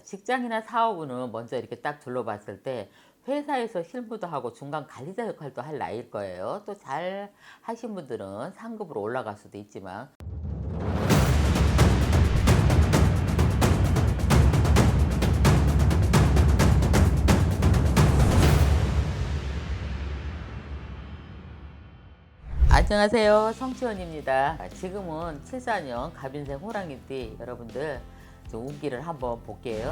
직장이나 사업은 먼저 이렇게 딱 둘러봤을 때 회사에서 실무도 하고 중간 관리자 역할도 할 나이일 거예요. 또 잘 하신 분들은 상급으로 올라갈 수도 있지만 안녕하세요. 성치원입니다. 지금은 74년 갑인생 호랑이띠 여러분들 좀 운기를 한번 볼게요.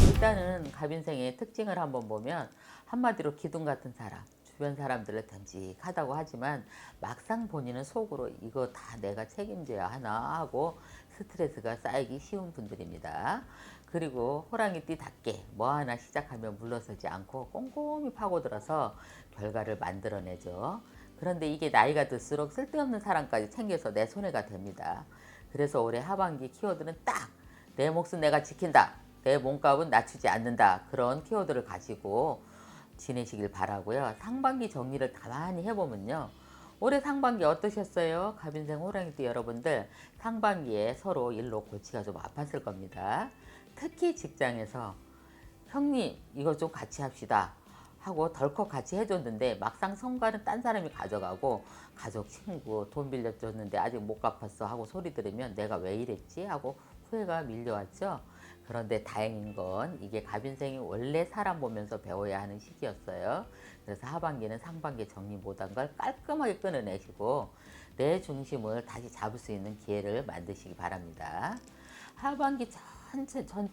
일단은 갑인생의 특징을 한번 보면 한마디로 기둥 같은 사람, 주변 사람들을 듬직하다고 하지만 막상 본인은 속으로 이거 다 내가 책임져야 하나 하고 스트레스가 쌓이기 쉬운 분들입니다. 그리고 호랑이띠답게 뭐 하나 시작하면 물러서지 않고 꼼꼼히 파고들어서 결과를 만들어내죠. 그런데 이게 나이가 들수록 쓸데없는 사람까지 챙겨서 내 손해가 됩니다. 그래서 올해 하반기 키워드는 딱 내 몫은 내가 지킨다, 내 몸값은 낮추지 않는다, 그런 키워드를 가지고 지내시길 바라고요. 상반기 정리를 가만히 해보면요, 올해 상반기 어떠셨어요? 갑인생 호랑이띠 여러분들 상반기에 서로 일로 골치가 좀 아팠을 겁니다. 특히 직장에서 형님 이거 좀 같이 합시다 하고 덜컥 같이 해줬는데 막상 성과는 딴 사람이 가져가고 가족 친구 돈 빌려줬는데 아직 못 갚았어 하고 소리 들으면 내가 왜 이랬지 하고 후회가 밀려왔죠. 그런데 다행인 건 이게 갑인생이 원래 사람 보면서 배워야 하는 시기였어요. 그래서 하반기는 상반기 정리 못한 걸 깔끔하게 끊어내시고 내 중심을 다시 잡을 수 있는 기회를 만드시기 바랍니다. 하반기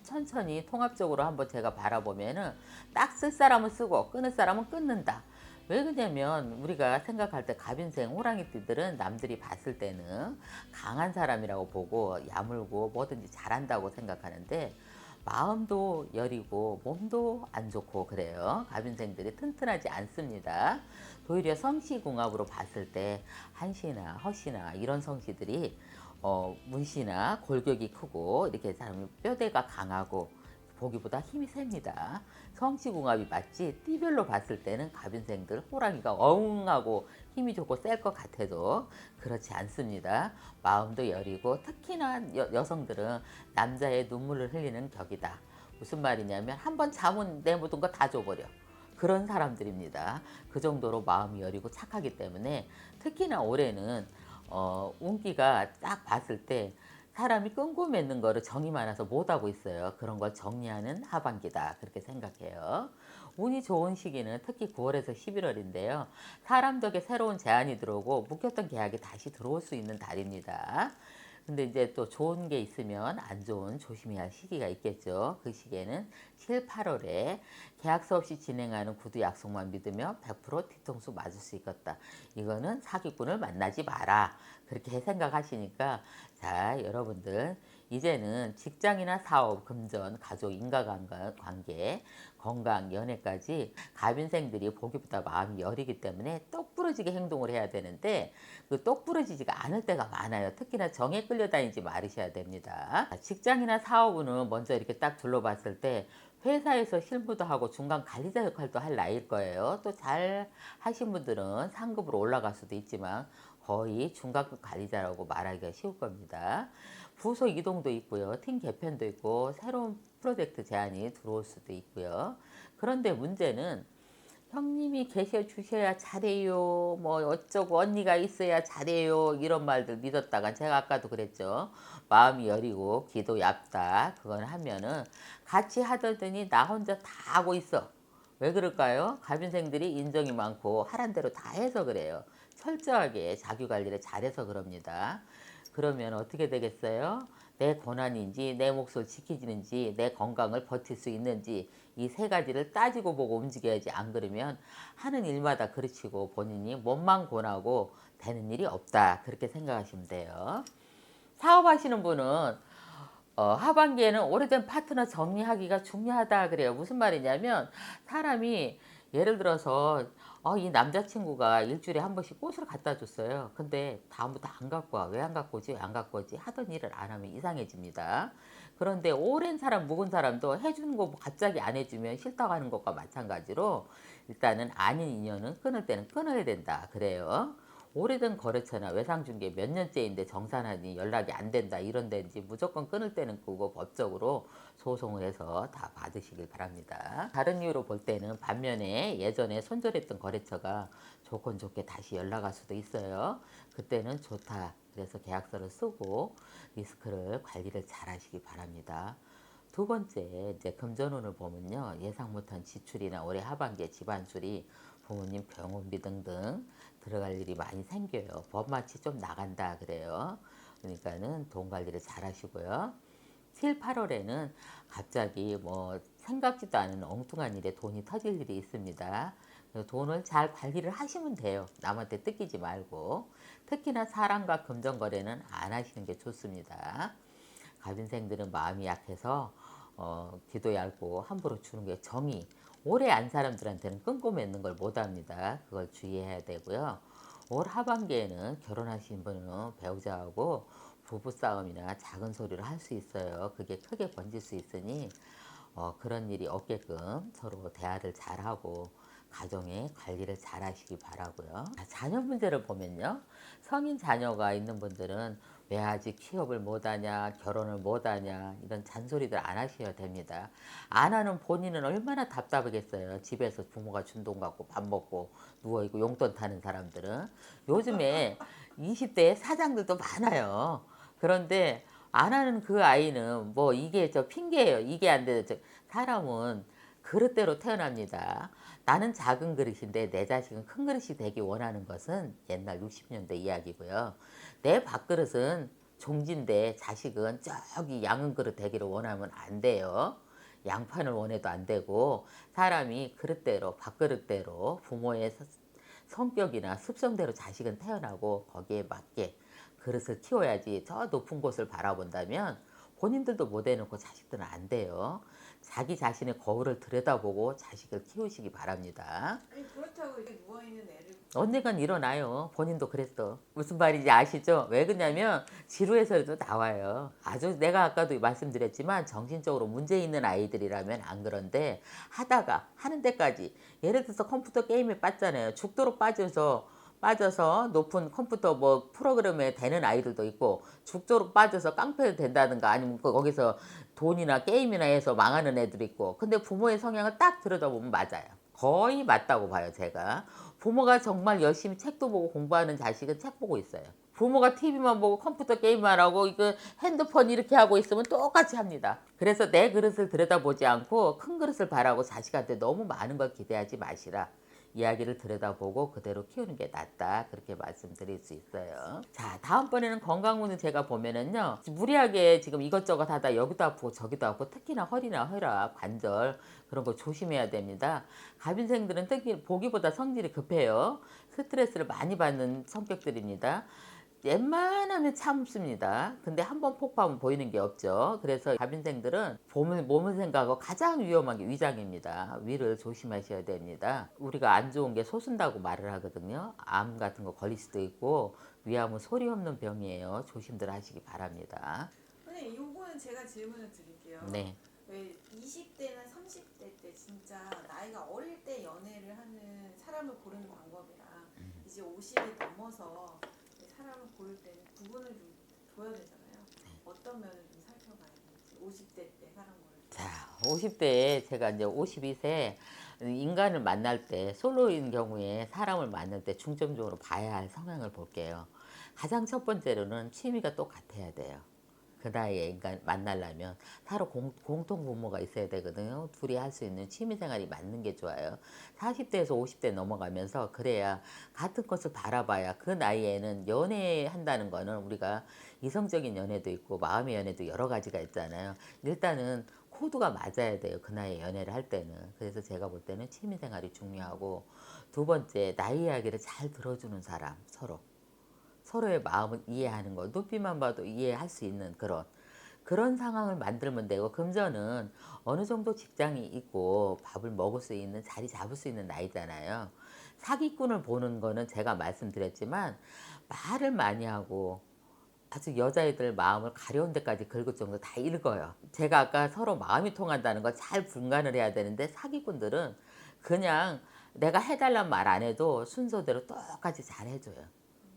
천천히 통합적으로 한번 제가 바라보면은 딱 쓸 사람은 쓰고 끊을 사람은 끊는다. 왜 그러냐면 우리가 생각할 때 갑인생 호랑이띠들은 남들이 봤을 때는 강한 사람이라고 보고 야물고 뭐든지 잘한다고 생각하는데 마음도 여리고 몸도 안 좋고 그래요. 갑인생들이 튼튼하지 않습니다. 도리어 성씨궁합으로 봤을 때 한씨나 허씨나 이런 성씨들이 문씨나 골격이 크고 이렇게 사람이 뼈대가 강하고 보기보다 힘이 셉니다. 성씨궁합이 맞지 띠별로 봤을 때는 갑인생들 호랑이가 어웅하고 힘이 좋고 셀 것 같아도 그렇지 않습니다. 마음도 여리고 특히나 여성들은 남자의 눈물을 흘리는 격이다. 무슨 말이냐면 한번 잠은 내 모든 거 다 줘버려. 그런 사람들입니다. 그 정도로 마음이 여리고 착하기 때문에 특히나 올해는 운기가 딱 봤을 때 사람이 끈고 맺는 거를 정이 많아서 못하고 있어요. 그런 걸 정리하는 하반기다 그렇게 생각해요. 운이 좋은 시기는 특히 9월에서 11월인데요. 사람 덕에 새로운 제안이 들어오고 묶였던 계약이 다시 들어올 수 있는 달입니다. 근데 이제 또 좋은 게 있으면 안 좋은 조심해야 할 시기가 있겠죠. 그 시기에는 7, 8월에 계약서 없이 진행하는 구두 약속만 믿으며 100% 뒤통수 맞을 수 있겠다. 이거는 사기꾼을 만나지 마라. 그렇게 생각하시니까 자 여러분들 이제는 직장이나 사업, 금전, 가족, 인간관계, 건강, 연애까지 갑인생들이 보기보다 마음이 여리기 때문에 똑 부러지게 행동을 해야 되는데 그 똑 부러지지가 않을 때가 많아요. 특히나 정에 끌려다니지 말으셔야 됩니다. 직장이나 사업은 먼저 이렇게 딱 둘러봤을 때 회사에서 실무도 하고 중간 관리자 역할도 할 나이일 거예요. 또 잘 하신 분들은 상급으로 올라갈 수도 있지만 거의 중간급 관리자라고 말하기가 쉬울 겁니다. 부서 이동도 있고요. 팀 개편도 있고 새로운 프로젝트 제안이 들어올 수도 있고요. 그런데 문제는 형님이 계셔 주셔야 잘해요. 뭐 어쩌고 언니가 있어야 잘해요. 이런 말들 믿었다가 제가 아까도 그랬죠. 마음이 여리고 기도 얇다. 그건 하면은 같이 하더니 나 혼자 다 하고 있어. 왜 그럴까요? 갑인생들이 인정이 많고 하란 대로 다 해서 그래요. 철저하게 자기 관리를 잘해서 그럽니다. 그러면 어떻게 되겠어요? 내 권한인지 내 몫을 지키지는지 내 건강을 버틸 수 있는지 이 세 가지를 따지고 보고 움직여야지. 안 그러면 하는 일마다 그르치고 본인이 몸만 권하고 되는 일이 없다. 그렇게 생각하시면 돼요. 사업하시는 분은 하반기에는 오래된 파트너 정리하기가 중요하다 그래요. 무슨 말이냐면 사람이 예를 들어서 이 남자친구가 일주일에 한 번씩 꽃을 갖다 줬어요. 근데 다음부터 안 갖고 와. 왜 안 갖고 오지? 왜 안 갖고 오지? 하던 일을 안 하면 이상해집니다. 그런데 오랜 사람, 묵은 사람도 해주는 거 갑자기 안 해주면 싫다고 하는 것과 마찬가지로 일단은 아닌 인연은 끊을 때는 끊어야 된다 그래요. 오래된 거래처나 외상중개 몇 년째인데 정산하니 연락이 안 된다 이런 데인지 무조건 끊을 때는 그거 법적으로 소송을 해서 다 받으시길 바랍니다. 다른 이유로 볼 때는 반면에 예전에 손절했던 거래처가 조건 좋게 다시 연락할 수도 있어요. 그때는 좋다. 그래서 계약서를 쓰고 리스크를 관리를 잘 하시기 바랍니다. 두 번째, 이제 금전운을 보면요. 예상 못한 지출이나 올해 하반기에 집안수리, 부모님 병원비 등등 들어갈 일이 많이 생겨요. 법마치 좀 나간다 그래요. 그러니까는 돈 관리를 잘 하시고요. 7, 8월에는 갑자기 뭐 생각지도 않은 엉뚱한 일에 돈이 터질 일이 있습니다. 돈을 잘 관리를 하시면 돼요. 남한테 뜯기지 말고. 특히나 사람과 금전 거래는 안 하시는 게 좋습니다. 갑인생들은 마음이 약해서 기도 얇고 함부로 주는 게 정이 오래 안 사람들한테는 끊고 맺는 걸 못합니다. 그걸 주의해야 되고요. 올 하반기에는 결혼하신 분은 배우자하고 부부싸움이나 작은 소리를 할 수 있어요. 그게 크게 번질 수 있으니 그런 일이 없게끔 서로 대화를 잘하고 가정의 관리를 잘 하시기 바라고요. 자녀 문제를 보면요. 성인 자녀가 있는 분들은 왜 아직 취업을 못하냐, 결혼을 못하냐 이런 잔소리들 안 하셔야 됩니다. 안 하는 본인은 얼마나 답답하겠어요. 집에서 부모가 준 돈 갖고 밥 먹고 누워있고 용돈 타는 사람들은. 요즘에 20대 사장들도 많아요. 그런데 안 하는 그 아이는 뭐 이게 저 핑계예요. 이게 안 돼요. 사람은 그릇대로 태어납니다. 나는 작은 그릇인데 내 자식은 큰 그릇이 되기 원하는 것은 옛날 60년대 이야기고요. 내 밥그릇은 종지인데 자식은 저기 양은 그릇 되기를 원하면 안 돼요. 양판을 원해도 안 되고 사람이 그릇대로 밥그릇대로 부모의 성격이나 습성대로 자식은 태어나고 거기에 맞게 그릇을 키워야지 저 높은 곳을 바라본다면 본인들도 못 해놓고 자식들은 안 돼요. 자기 자신의 거울을 들여다보고 자식을 키우시기 바랍니다. 아니 그렇다고 이렇게 누워있는 애를 언젠간 일어나요. 본인도 그랬어. 무슨 말인지 아시죠? 왜 그러냐면 지루해서도 나와요. 아주 내가 아까도 말씀드렸지만 정신적으로 문제 있는 아이들이라면 안 그런데 하다가 하는 데까지 예를 들어서 컴퓨터 게임에 빠졌잖아요. 죽도록 빠져서 높은 컴퓨터 뭐 프로그램에 되는 아이들도 있고 죽도록 빠져서 깡패 된다든가 아니면 거기서 돈이나 게임이나 해서 망하는 애들이 있고 근데 부모의 성향을 딱 들여다보면 맞아요. 거의 맞다고 봐요 제가. 부모가 정말 열심히 책도 보고 공부하는 자식은 책 보고 있어요. 부모가 TV만 보고 컴퓨터 게임만 하고 이거 핸드폰 이렇게 하고 있으면 똑같이 합니다. 그래서 내 그릇을 들여다보지 않고 큰 그릇을 바라고 자식한테 너무 많은 걸 기대하지 마시라. 이야기를 들여다보고 그대로 키우는 게 낫다. 그렇게 말씀드릴 수 있어요. 자, 다음번에는 건강운을 제가 보면은요. 무리하게 지금 이것저것 하다 여기도 아프고 저기도 아프고 특히나 허리나 혈압, 관절 그런 거 조심해야 됩니다. 갑인생들은 특히 보기보다 성질이 급해요. 스트레스를 많이 받는 성격들입니다. 웬만하면 참습니다. 근데 한번 폭파하면 보이는 게 없죠. 그래서 갑인생들은 몸을 생각하고 가장 위험한 게 위장입니다. 위를 조심하셔야 됩니다. 우리가 안 좋은 게 솟은다고 말을 하거든요. 암 같은 거 걸릴 수도 있고 위암은 소리 없는 병이에요. 조심들 하시기 바랍니다. 선생님 요거는 제가 질문을 드릴게요. 네. 왜 20대나 30대 때 진짜 나이가 어릴 때 연애를 하는 사람을 고르는 방법이랑 이제 50이 넘어서 사람을 고를 때는 구분을 좀 둬야 되잖아요. 어떤 면을 좀 살펴봐야 되는지 50대 때 사람 고를 때. 자, 50대에 제가 이제 52세 인간을 만날 때 솔로인 경우에 사람을 만날 때 중점적으로 봐야 할 성향을 볼게요. 가장 첫 번째로는 취미가 똑같아야 돼요. 그 나이에 인간 만나려면 서로 공통 분모가 있어야 되거든요. 둘이 할 수 있는 취미 생활이 맞는 게 좋아요. 40대에서 50대 넘어가면서 그래야 같은 것을 바라봐야 그 나이에는 연애한다는 거는 우리가 이성적인 연애도 있고 마음의 연애도 여러 가지가 있잖아요. 일단은 코드가 맞아야 돼요. 그 나이에 연애를 할 때는. 그래서 제가 볼 때는 취미 생활이 중요하고 두 번째 나이 이야기를 잘 들어주는 사람 서로. 서로의 마음을 이해하는 거, 눈빛만 봐도 이해할 수 있는 그런 상황을 만들면 되고 금전은 어느 정도 직장이 있고 밥을 먹을 수 있는 자리 잡을 수 있는 나이잖아요. 사기꾼을 보는 거는 제가 말씀드렸지만 말을 많이 하고 아주 여자애들 마음을 가려운 데까지 긁을 정도 다 읽어요. 제가 아까 서로 마음이 통한다는 걸 잘 분간을 해야 되는데 사기꾼들은 그냥 내가 해달란 말 안 해도 순서대로 똑같이 잘 해줘요.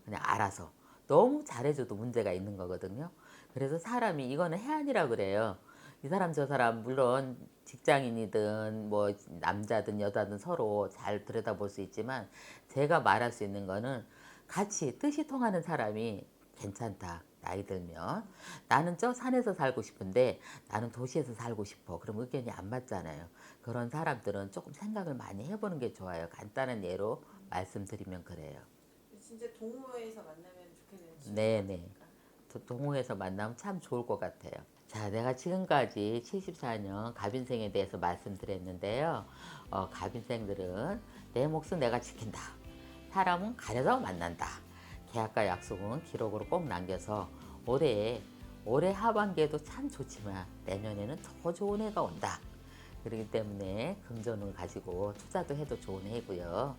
그냥 알아서 너무 잘해줘도 문제가 있는 거거든요. 그래서 사람이 이거는 해안이라 그래요. 이 사람 저 사람 물론 직장인이든 뭐 남자든 여자든 서로 잘 들여다볼 수 있지만 제가 말할 수 있는 거는 같이 뜻이 통하는 사람이 괜찮다. 나이 들면 나는 저 산에서 살고 싶은데 나는 도시에서 살고 싶어. 그럼 의견이 안 맞잖아요. 그런 사람들은 조금 생각을 많이 해보는 게 좋아요. 간단한 예로 말씀드리면 그래요. 진짜 동호회에서 만나면 좋겠네요. 네네. 동호회에서 만나면 참 좋을 것 같아요. 자, 내가 지금까지 74년 갑인생에 대해서 말씀드렸는데요. 갑인생들은 내 몫은 내가 지킨다. 사람은 가려서 만난다. 계약과 약속은 기록으로 꼭 남겨서 올해 하반기에도 참 좋지만 내년에는 더 좋은 해가 온다. 그렇기 때문에 금전을 가지고 투자도 해도 좋은 해고요.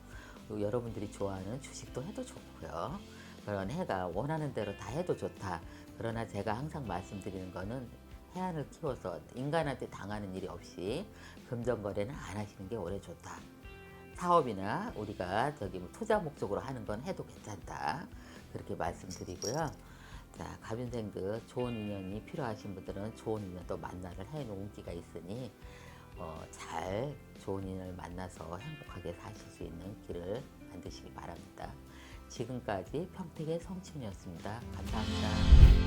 그리고 여러분들이 좋아하는 주식도 해도 좋고요. 그런 해가 원하는 대로 다 해도 좋다. 그러나 제가 항상 말씀드리는 거는 해안을 키워서 인간한테 당하는 일이 없이 금전거래는 안 하시는 게 올해 좋다. 사업이나 우리가 뭐 투자 목적으로 하는 건 해도 괜찮다. 그렇게 말씀드리고요. 자, 갑인생들 좋은 인연이 필요하신 분들은 좋은 인연 또 만나를 해놓은 기가 있으니 잘 좋은 인연을 만나서 행복하게 사실 수 있는 길을 만드시기 바랍니다. 지금까지 평택의 성침이었습니다. 감사합니다.